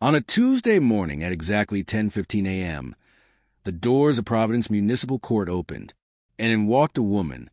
On a Tuesday morning at exactly 10:15 a.m., the doors of Providence Municipal Court opened, and in walked a woman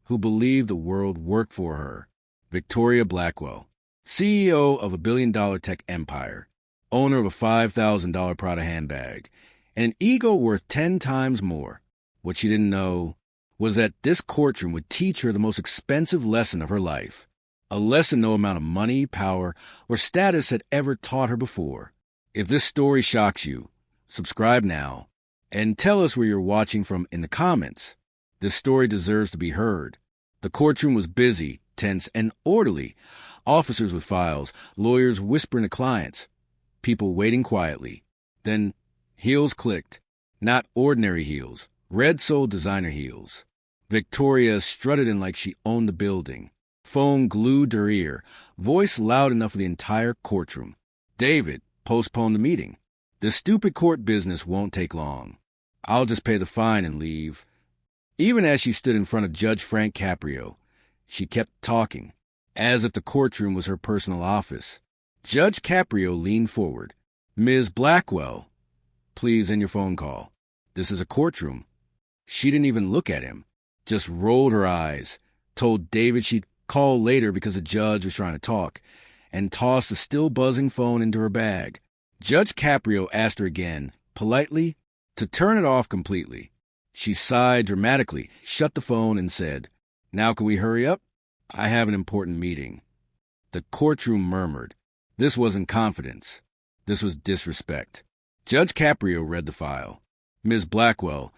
who believed the world worked for her, Victoria Blackwell, CEO of a billion-dollar tech empire, owner of a $5,000 Prada handbag, and an ego worth 10 times more. What she didn't know was that this courtroom would teach her the most expensive lesson of her life, a lesson no amount of money, power, or status had ever taught her before. If this story shocks you, subscribe now, and tell us where you're watching from in the comments. This story deserves to be heard. The courtroom was busy, tense, and orderly. Officers with files, lawyers whispering to clients, people waiting quietly. Then heels clicked. Not ordinary heels, red-soled designer heels. Victoria strutted in like she owned the building. Phone glued to her ear, voice loud enough for the entire courtroom. David, postpone the meeting. This stupid court business won't take long. I'll just pay the fine and leave. Even as she stood in front of Judge Frank Caprio, she kept talking, as if the courtroom was her personal office. Judge Caprio leaned forward. Ms. Blackwell, please end your phone call. This is a courtroom. She didn't even look at him, just rolled her eyes, told David she'd call later because the judge was trying to talk, and tossed the still buzzing phone into her bag. Judge Caprio asked her again, politely, to turn it off completely. She sighed dramatically, shut the phone, and said, "Now can we hurry up? I have an important meeting." The courtroom murmured. This wasn't confidence. This was disrespect. Judge Caprio read the file. Ms. Blackwell,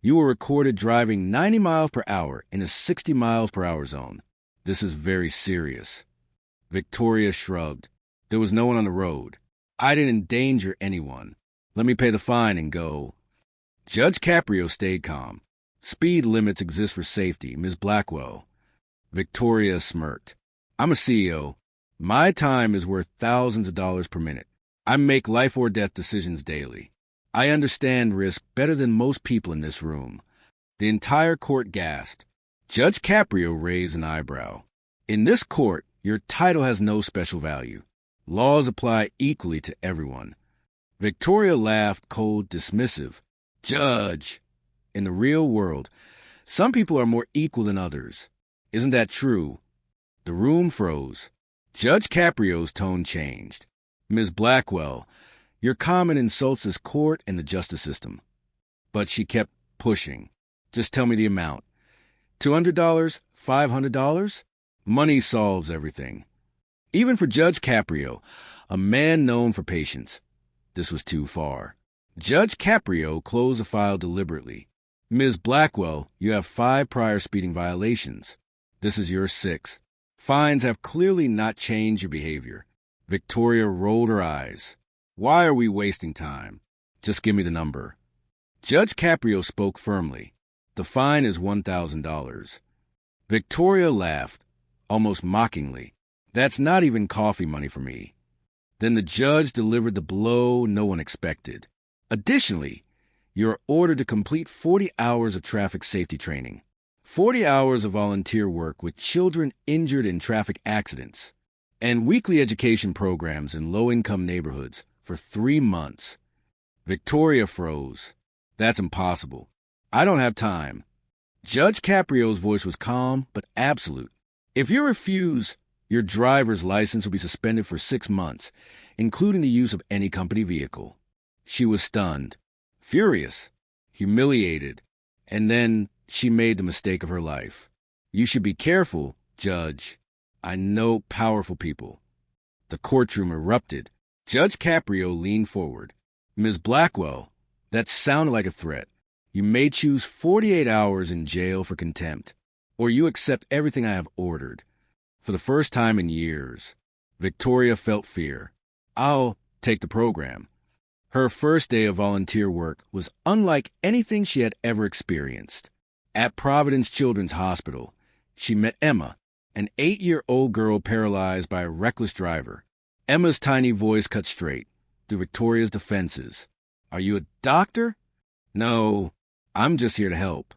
you were recorded driving 90 miles per hour in a 60 miles per hour zone. This is very serious. Victoria shrugged. There was no one on the road. I didn't endanger anyone. Let me pay the fine and go. Judge Caprio stayed calm. Speed limits exist for safety, Ms. Blackwell. Victoria smirked. I'm a CEO. My time is worth thousands of dollars per minute. I make life or death decisions daily. I understand risk better than most people in this room. The entire court gasped. Judge Caprio raised an eyebrow. In this court, your title has no special value. Laws apply equally to everyone. Victoria laughed, cold, dismissive. Judge, in the real world, some people are more equal than others. Isn't that true? The room froze. Judge Caprio's tone changed. Ms. Blackwell, your comment insults this court and the justice system. But she kept pushing. Just tell me the amount. $200? $500? Money solves everything. Even for Judge Caprio, a man known for patience. This was too far. Judge Caprio closed the file deliberately. Ms. Blackwell, you have 5 prior speeding violations. This is your 6th. Fines have clearly not changed your behavior. Victoria rolled her eyes. Why are we wasting time? Just give me the number. Judge Caprio spoke firmly. The fine is $1,000. Victoria laughed, almost mockingly. That's not even coffee money for me. Then the judge delivered the blow no one expected. Additionally, you're ordered to complete 40 hours of traffic safety training, 40 hours of volunteer work with children injured in traffic accidents, and weekly education programs in low-income neighborhoods for 3 months. Victoria froze. That's impossible. I don't have time. Judge Caprio's voice was calm but absolute. If you refuse, your driver's license will be suspended for 6 months, including the use of any company vehicle. She was stunned, furious, humiliated, and then she made the mistake of her life. You should be careful, Judge. I know powerful people. The courtroom erupted. Judge Caprio leaned forward. Ms. Blackwell, that sounded like a threat. You may choose 48 hours in jail for contempt, or you accept everything I have ordered. For the first time in years, Victoria felt fear. I'll take the program. Her first day of volunteer work was unlike anything she had ever experienced. At Providence Children's Hospital, she met Emma, an 8-year-old girl paralyzed by a reckless driver. Emma's tiny voice cut straight through Victoria's defenses. Are you a doctor? No, I'm just here to help.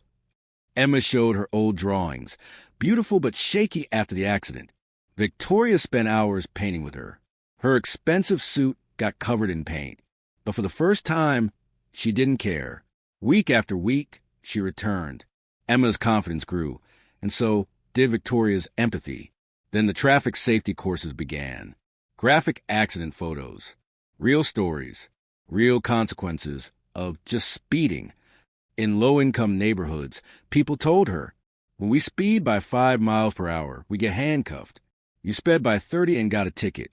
Emma showed her old drawings, beautiful but shaky after the accident. Victoria spent hours painting with her. Her expensive suit got covered in paint. But for the first time, she didn't care. Week after week, she returned. Emma's confidence grew, and so did Victoria's empathy. Then the traffic safety courses began. Graphic accident photos, real stories, real consequences of just speeding. In low-income neighborhoods, people told her, when we speed by 5 miles per hour, we get handcuffed. You sped by 30 and got a ticket.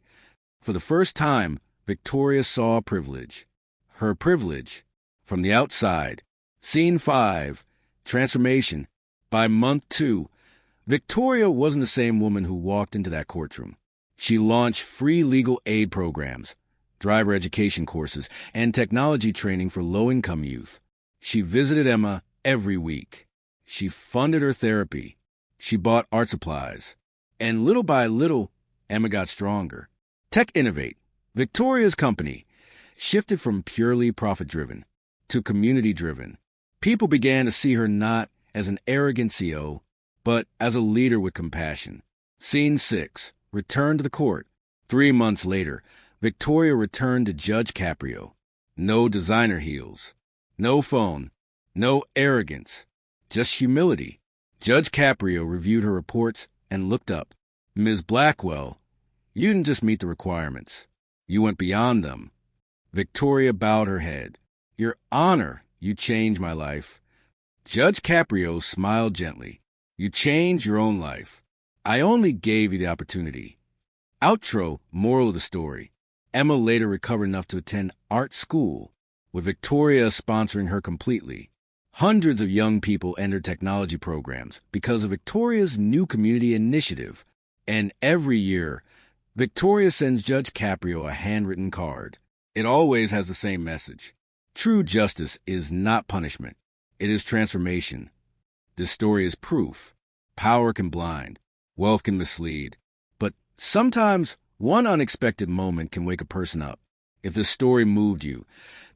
For the first time, Victoria saw privilege. Her privilege from the outside. Scene 5, transformation. By month 2, Victoria wasn't the same woman who walked into that courtroom. She launched free legal aid programs, driver education courses, and technology training for low-income youth. She visited Emma every week. She funded her therapy. She bought art supplies. And little by little, Emma got stronger. Tech Innovate, Victoria's company, shifted from purely profit-driven to community-driven. People began to see her not as an arrogant CEO, but as a leader with compassion. Scene 6, return to the court. 3 months later, Victoria returned to judgecaprio. No designer heels. No phone. No arrogance. Just humility. Judgecaprio reviewed her reports and looked up. Ms. Blackwell, you didn't just meet the requirements. You went beyond them. Victoria bowed her head. Your Honor, you changed my life. Judgecaprio smiled gently. You changed your own life. I only gave you the opportunity. Outro, moral of the story. Emma later recovered enough to attend art school, with Victoria sponsoring her completely. Hundreds of young people entered technology programs because of Victoria's new community initiative. And every year, Victoria sends judgecaprio a handwritten card. It always has the same message. True justice is not punishment. It is transformation. This story is proof. Power can blind. Wealth can mislead. But sometimes one unexpected moment can wake a person up. If this story moved you,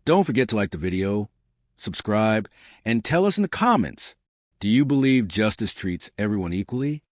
don't forget to like the video, subscribe, and tell us in the comments, do you believe justice treats everyone equally?